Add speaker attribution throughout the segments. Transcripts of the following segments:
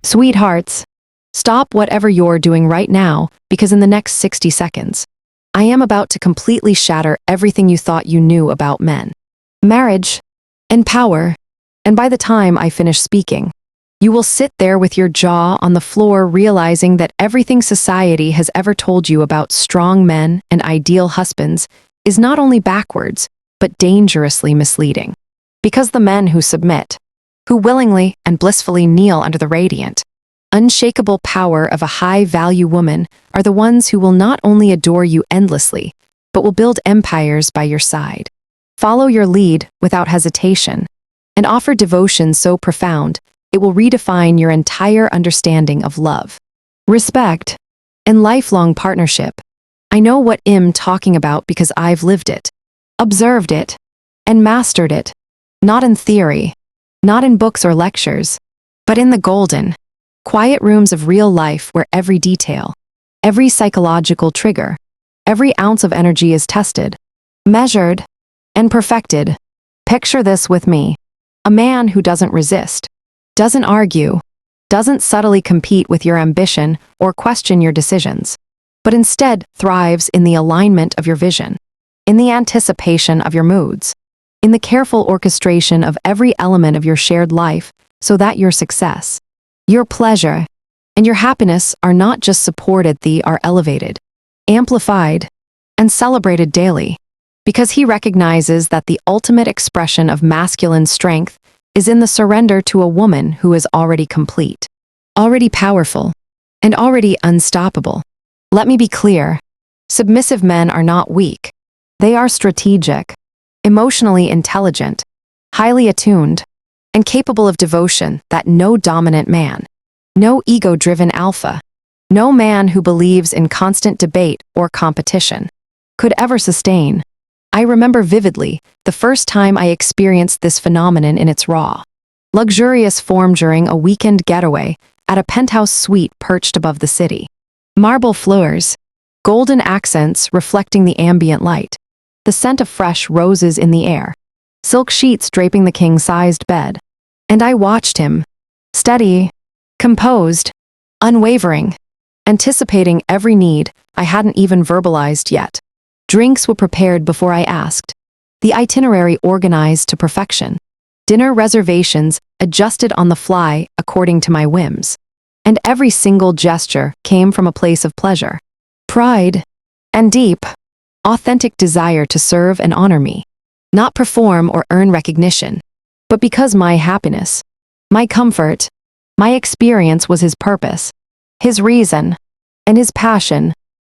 Speaker 1: Sweethearts, stop whatever you're doing right now because in the next 60 seconds, I am about to completely shatter everything you thought you knew about men, marriage, and power. And by the time I finish speaking, you will sit there with your jaw on the floor realizing that everything society has ever told you about strong men and ideal husbands is not only backwards, but dangerously misleading. Because the men who submit, who willingly and blissfully kneel under the radiant, unshakable power of a high-value woman are the ones who will not only adore you endlessly, but will build empires by your side, follow your lead without hesitation, and offer devotion so profound it will redefine your entire understanding of love, respect, and lifelong partnership. I know what I'm talking about because I've lived it, observed it, and mastered it, not in theory, not in books or lectures, but in the golden, quiet rooms of real life where every detail, every psychological trigger, every ounce of energy is tested, measured, and perfected. Picture this with me. A man who doesn't resist, doesn't argue, doesn't subtly compete with your ambition or question your decisions, but instead thrives in the alignment of your vision, in the anticipation of your moods, in the careful orchestration of every element of your shared life so that your success, your pleasure, and your happiness are not just supported, they are elevated, amplified, and celebrated daily, because he recognizes that the ultimate expression of masculine strength is in the surrender to a woman who is already complete, already powerful, and already unstoppable. Let me be clear. Submissive men are not weak. They are strategic, emotionally intelligent, highly attuned, and capable of devotion that no dominant man, no ego-driven alpha, no man who believes in constant debate or competition could ever sustain. I remember vividly the first time I experienced this phenomenon in its raw, luxurious form during a weekend getaway at a penthouse suite perched above the city. Marble floors, golden accents reflecting the ambient light, the scent of fresh roses in the air, silk sheets draping the king-sized bed. And I watched him, steady, composed, unwavering, anticipating every need I hadn't even verbalized yet. Drinks were prepared before I asked, the itinerary organized to perfection, dinner reservations adjusted on the fly according to my whims, and every single gesture came from a place of pleasure, pride, and deep, authentic desire to serve and honor me, not perform or earn recognition, but because my happiness, my comfort, my experience was his purpose, his reason, and his passion,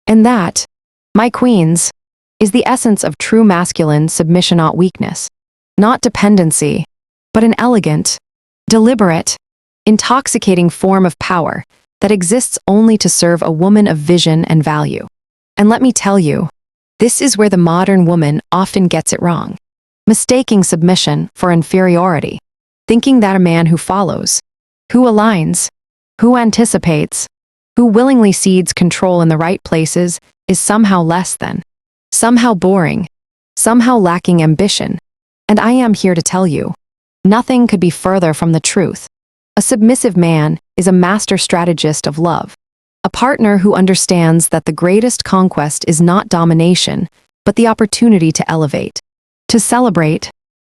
Speaker 1: and that, my queens, is the essence of true masculine submission, not weakness, not dependency, but an elegant, deliberate, intoxicating form of power that exists only to serve a woman of vision and value. And let me tell you, this is where the modern woman often gets it wrong, mistaking submission for inferiority, thinking that a man who follows, who aligns, who anticipates, who willingly cedes control in the right places is somehow less than, somehow boring, somehow lacking ambition. And I am here to tell you, nothing could be further from the truth. A submissive man is a master strategist of love, a partner who understands that the greatest conquest is not domination, but the opportunity to elevate, to celebrate,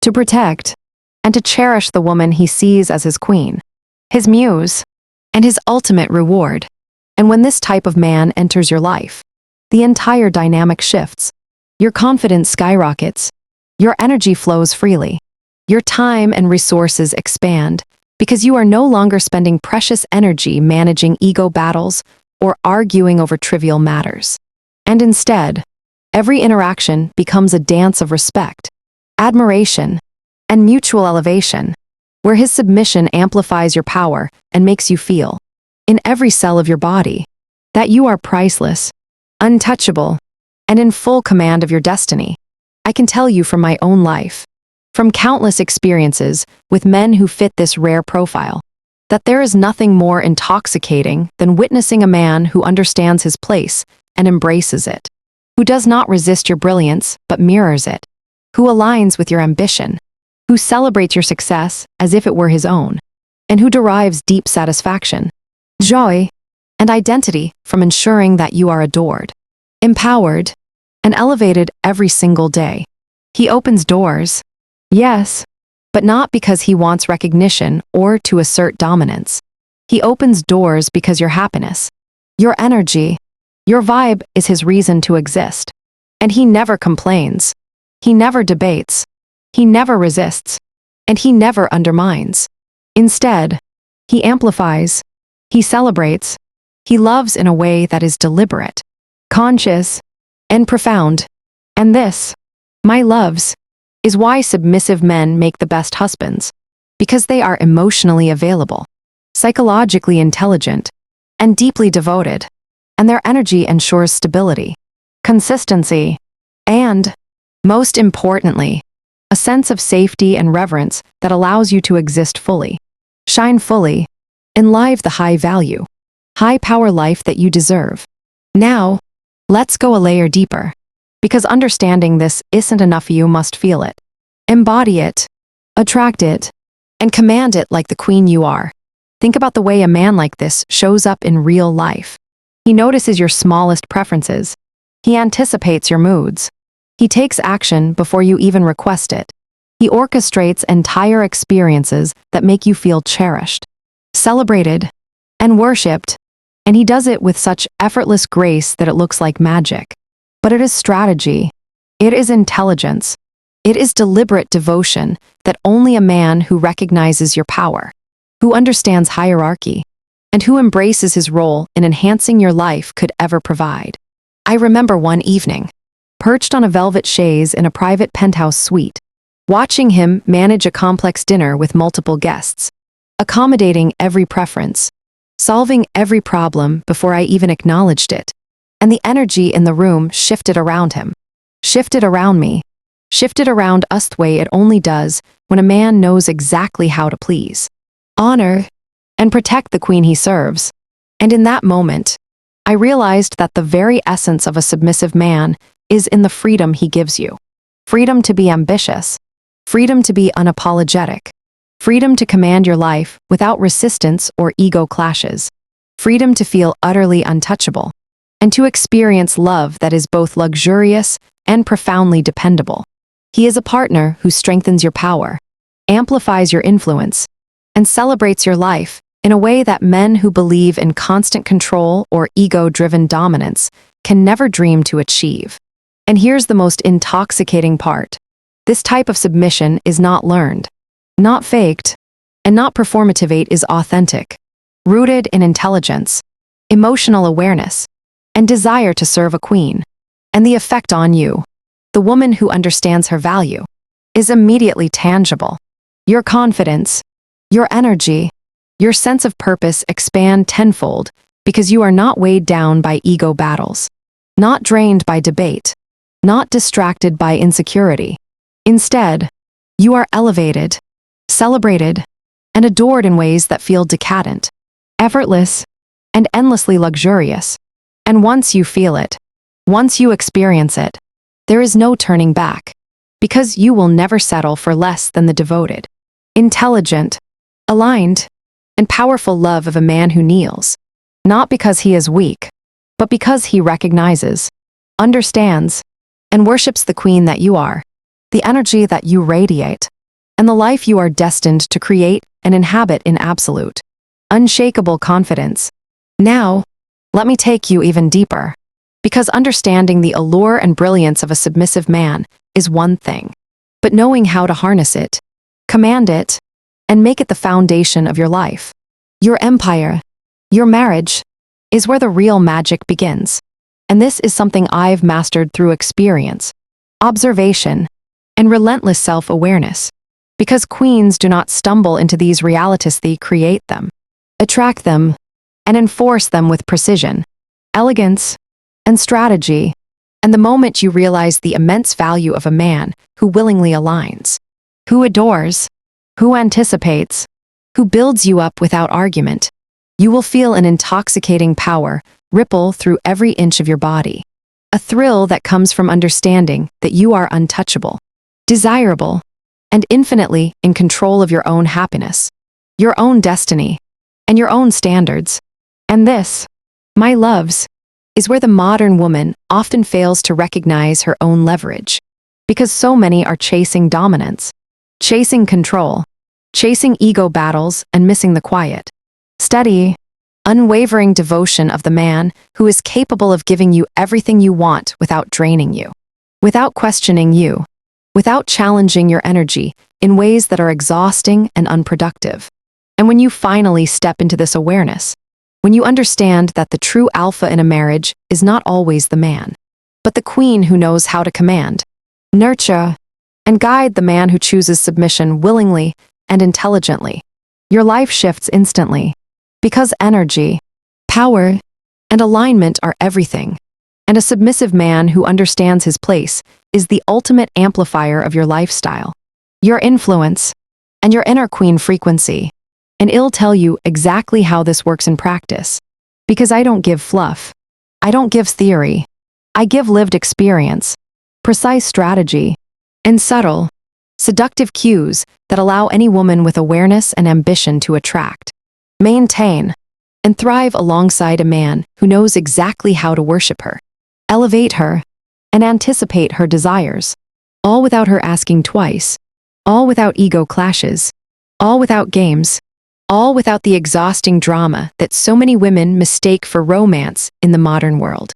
Speaker 1: to protect, and to cherish the woman he sees as his queen, his muse, and his ultimate reward. And when this type of man enters your life, the entire dynamic shifts. Your confidence skyrockets. Your energy flows freely. Your time and resources expand because you are no longer spending precious energy managing ego battles or arguing over trivial matters. And instead, every interaction becomes a dance of respect, admiration, and mutual elevation, where his submission amplifies your power and makes you feel, in every cell of your body, that you are priceless, untouchable, and in full command of your destiny. I can tell you from my own life, from countless experiences with men who fit this rare profile, that there is nothing more intoxicating than witnessing a man who understands his place and embraces it, who does not resist your brilliance but mirrors it, who aligns with your ambition, who celebrates your success as if it were his own, and who derives deep satisfaction, joy, and identity from ensuring that you are adored, empowered, and elevated every single day. He opens doors, yes, but not because he wants recognition or to assert dominance. He opens doors because your happiness, your energy, your vibe is his reason to exist. And he never complains. He never debates. He never resists. And he never undermines. Instead, he amplifies. He celebrates. He loves in a way that is deliberate, conscious, and profound. And this, my loves, is why submissive men make the best husbands. Because they are emotionally available, psychologically intelligent, and deeply devoted. And their energy ensures stability, consistency, and, most importantly, a sense of safety and reverence that allows you to exist fully, shine fully, and live the high-value, high-power life that you deserve. Now, let's go a layer deeper, because understanding this isn't enough. You must feel it, embody it, attract it, and command it like the queen you are. Think about the way a man like this shows up in real life. He notices your smallest preferences. He anticipates your moods. He takes action before you even request it. He orchestrates entire experiences that make you feel cherished, celebrated, and worshipped, and he does it with such effortless grace that it looks like magic. But it is strategy. It is intelligence. It is deliberate devotion that only a man who recognizes your power, who understands hierarchy, and who embraces his role in enhancing your life could ever provide. I remember one evening, perched on a velvet chaise in a private penthouse suite, watching him manage a complex dinner with multiple guests, accommodating every preference, solving every problem before I even acknowledged it. And the energy in the room shifted around him, shifted around me, shifted around us the way it only does when a man knows exactly how to please, honor, and protect the queen he serves. And in that moment, I realized that the very essence of a submissive man is in the freedom he gives you. Freedom to be ambitious, freedom to be unapologetic, freedom to command your life without resistance or ego clashes, freedom to feel utterly untouchable, and to experience love that is both luxurious and profoundly dependable. He is a partner who strengthens your power, amplifies your influence, and celebrates your life in a way that men who believe in constant control or ego-driven dominance can never dream to achieve. And here's the most intoxicating part. This type of submission is not learned, not faked, and not performative. It is authentic, rooted in intelligence, emotional awareness, and desire to serve a queen. And the effect on you, the woman who understands her value, is immediately tangible. Your confidence, your energy, your sense of purpose expand tenfold because you are not weighed down by ego battles, not drained by debate, not distracted by insecurity. Instead, you are elevated, celebrated, and adored in ways that feel decadent, effortless, and endlessly luxurious. And once you feel it, once you experience it, there is no turning back, because you will never settle for less than the devoted, intelligent, aligned, and powerful love of a man who kneels, not because he is weak, but because he recognizes, understands, and worships the queen that you are, the energy that you radiate, and the life you are destined to create and inhabit in absolute, unshakable confidence. Now, let me take you even deeper, because understanding the allure and brilliance of a submissive man is one thing, but knowing how to harness it, command it, and make it the foundation of your life, your empire, your marriage, is where the real magic begins. And this is something I've mastered through experience, observation, and relentless self-awareness. Because queens do not stumble into these realities, they create them, attract them, and enforce them with precision, elegance, and strategy. And the moment you realize the immense value of a man who willingly aligns, who adores, who anticipates, who builds you up without argument, you will feel an intoxicating power ripple through every inch of your body. A thrill that comes from understanding that you are untouchable, desirable, and infinitely in control of your own happiness. your own destiny, and your own standards. And this, my loves, is where the modern woman often fails to recognize her own leverage. Because so many are chasing dominance, chasing control, chasing ego battles, and missing the quiet, steady, unwavering devotion of the man who is capable of giving you everything you want without draining you, without questioning you, without challenging your energy in ways that are exhausting and unproductive. And when you finally step into this awareness, when you understand that the true alpha in a marriage is not always the man, but the queen who knows how to command, nurture, and guide the man who chooses submission willingly and intelligently, your life shifts instantly. Because energy, power, and alignment are everything, and a submissive man who understands his place is the ultimate amplifier of your lifestyle, your influence, and your inner queen frequency. And I'll tell you exactly how this works in practice. Because I don't give fluff. I don't give theory. I give lived experience, precise strategy, and subtle, seductive cues that allow any woman with awareness and ambition to attract, maintain, and thrive alongside a man who knows exactly how to worship her, elevate her, and anticipate her desires, all without her asking twice, all without ego clashes, all without games, all without the exhausting drama that so many women mistake for romance in the modern world.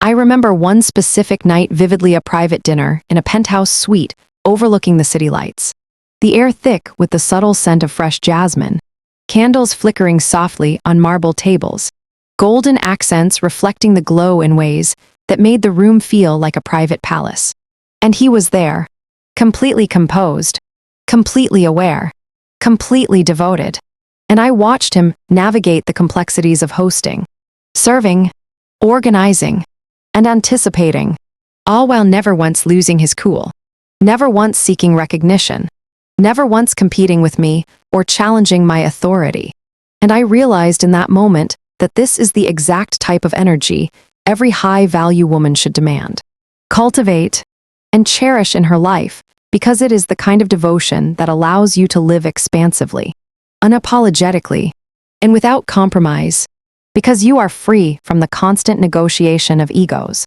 Speaker 1: I remember one specific night vividly, a private dinner in a penthouse suite overlooking the city lights. The air thick with the subtle scent of fresh jasmine, candles flickering softly on marble tables, golden accents reflecting the glow in ways that made the room feel like a private palace. And he was there, completely composed, completely aware, completely devoted. And I watched him navigate the complexities of hosting, serving, organizing, and anticipating, all while never once losing his cool, never once seeking recognition, never once competing with me or challenging my authority. And I realized in that moment that this is the exact type of energy every high-value woman should demand, cultivate, and cherish in her life, because it is the kind of devotion that allows you to live expansively, unapologetically, and without compromise, because you are free from the constant negotiation of egos,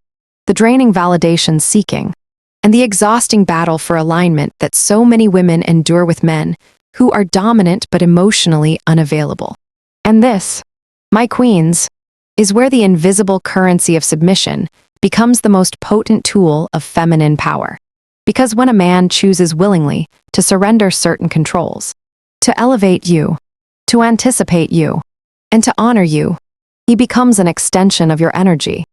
Speaker 1: the draining validation seeking, and the exhausting battle for alignment that so many women endure with men who are dominant but emotionally unavailable. And this, my queens, is where the invisible currency of submission becomes the most potent tool of feminine power. Because when a man chooses willingly to surrender certain controls, to elevate you, to anticipate you, and to honor you, he becomes an extension of your energy,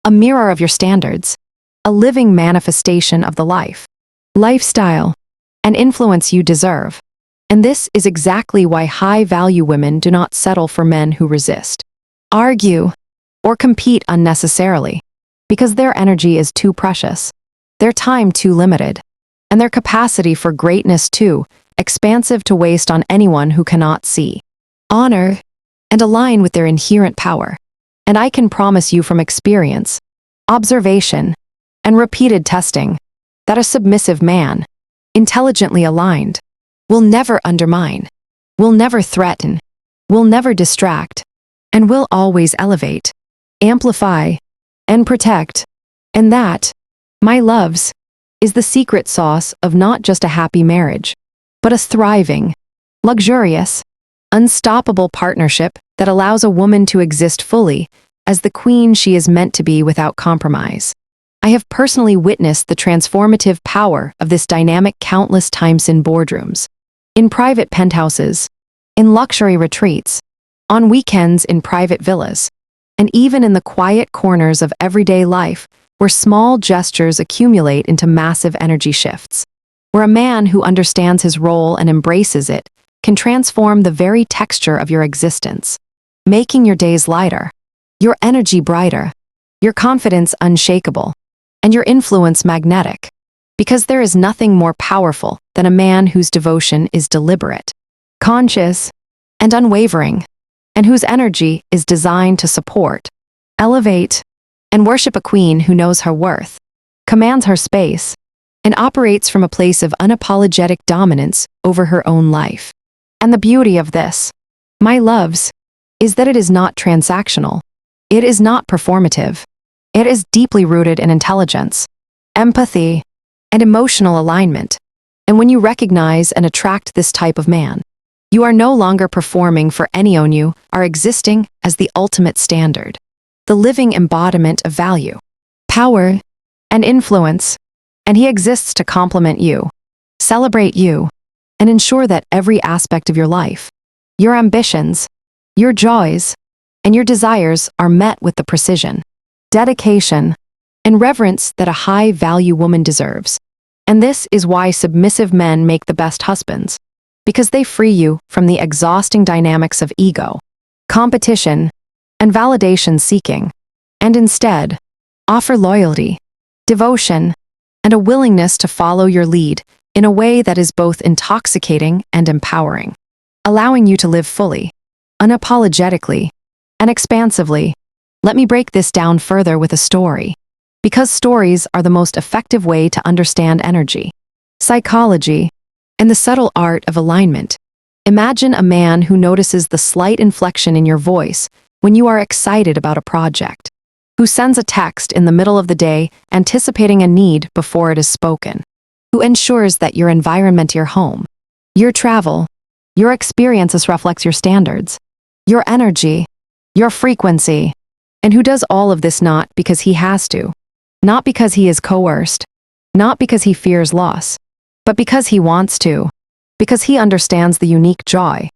Speaker 1: a mirror of your standards, a living manifestation of the lifestyle, and influence you deserve. And this is exactly why high-value women do not settle for men who resist, argue, or compete unnecessarily, because their energy is too precious, their time too limited, and their capacity for greatness too expansive to waste on anyone who cannot see, honor, and align with their inherent power. And I can promise you from experience, observation, and repeated testing, that a submissive man, intelligently aligned, will never undermine, will never threaten, will never distract, and will always elevate, amplify, and protect. And that, my loves, is the secret sauce of not just a happy marriage, but a thriving, luxurious, unstoppable partnership that allows a woman to exist fully as the queen she is meant to be without compromise. I have personally witnessed the transformative power of this dynamic countless times in boardrooms, in private penthouses, in luxury retreats, on weekends in private villas, and even in the quiet corners of everyday life where small gestures accumulate into massive energy shifts, where a man who understands his role and embraces it can transform the very texture of your existence, making your days lighter, your energy brighter, your confidence unshakable, and your influence magnetic, because there is nothing more powerful than a man whose devotion is deliberate, conscious, and unwavering, and whose energy is designed to support, elevate, and worship a queen who knows her worth, commands her space, and operates from a place of unapologetic dominance over her own life. And the beauty of this, my loves, is that it is not transactional. It is not performative. It is deeply rooted in intelligence, empathy, and emotional alignment. And when you recognize and attract this type of man, you are no longer performing for anyone, you are existing as the ultimate standard, the living embodiment of value, power, and influence, and he exists to complement you, celebrate you, and ensure that every aspect of your life, your ambitions, your joys, and your desires are met with the precision, dedication, and reverence that a high-value woman deserves. And this is why submissive men make the best husbands, because they free you from the exhausting dynamics of ego, competition, and validation seeking, and instead offer loyalty, devotion, and a willingness to follow your lead in a way that is both intoxicating and empowering, allowing you to live fully, unapologetically, and expansively. Let me break this down further with a story, because stories are the most effective way to understand energy, psychology, and the subtle art of alignment. Imagine a man who notices the slight inflection in your voice when you are excited about a project, who sends a text in the middle of the day anticipating a need before it is spoken, who ensures that your environment, your home, your travel, your experiences reflects your standards, your energy, your frequency, and who does all of this not because he has to, not because he is coerced, not because he fears loss, but because he wants to, because he understands the unique joy,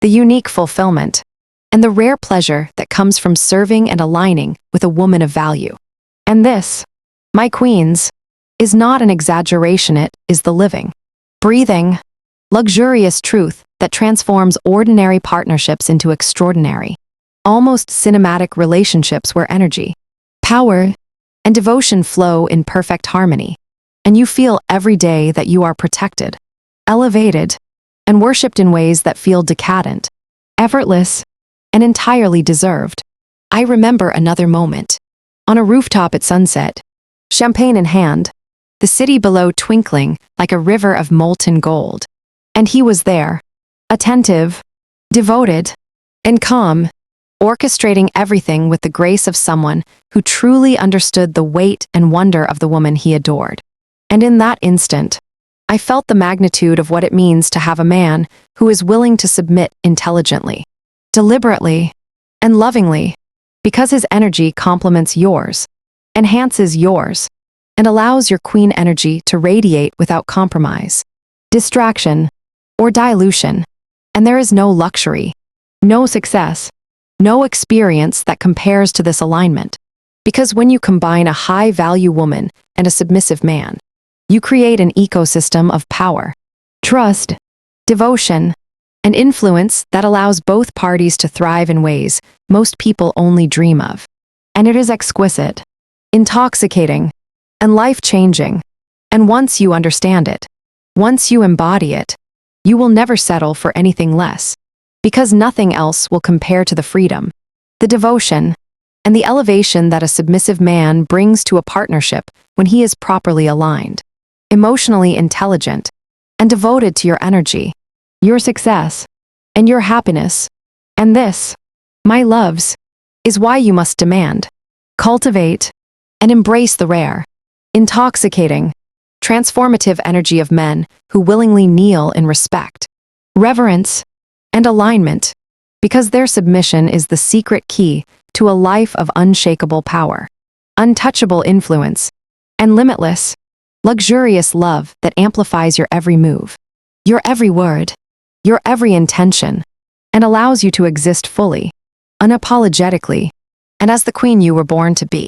Speaker 1: the unique fulfillment, and the rare pleasure that comes from serving and aligning with a woman of value. And this, my queens, is not an exaggeration, it is the living, breathing, luxurious truth that transforms ordinary partnerships into extraordinary, almost cinematic relationships where energy, power, and devotion flow in perfect harmony, and you feel every day that you are protected, elevated, and worshipped in ways that feel decadent, effortless, and entirely deserved. I remember another moment. On a rooftop at sunset, champagne in hand, the city below twinkling like a river of molten gold. And he was there, attentive, devoted, and calm, orchestrating everything with the grace of someone who truly understood the weight and wonder of the woman he adored. And in that instant, I felt the magnitude of what it means to have a man who is willing to submit intelligently, deliberately, and lovingly, because his energy complements yours, enhances yours, and allows your queen energy to radiate without compromise, distraction, or dilution. And there is no luxury, no success, no experience that compares to this alignment. Because when you combine a high-value woman and a submissive man, you create an ecosystem of power, trust, devotion, and influence that allows both parties to thrive in ways most people only dream of. And it is exquisite, intoxicating, and life-changing. And once you understand it, once you embody it, you will never settle for anything less, because nothing else will compare to the freedom, the devotion, and the elevation that a submissive man brings to a partnership when he is properly aligned, emotionally intelligent, and devoted to your energy, your success, and your happiness. And this, my loves, is why you must demand, cultivate, and embrace the rare, intoxicating, transformative energy of men who willingly kneel in respect, reverence, and alignment, because their submission is the secret key to a life of unshakable power, untouchable influence, and limitless, luxurious love that amplifies your every move, your every word, your every intention, and allows you to exist fully, unapologetically, and as the queen you were born to be.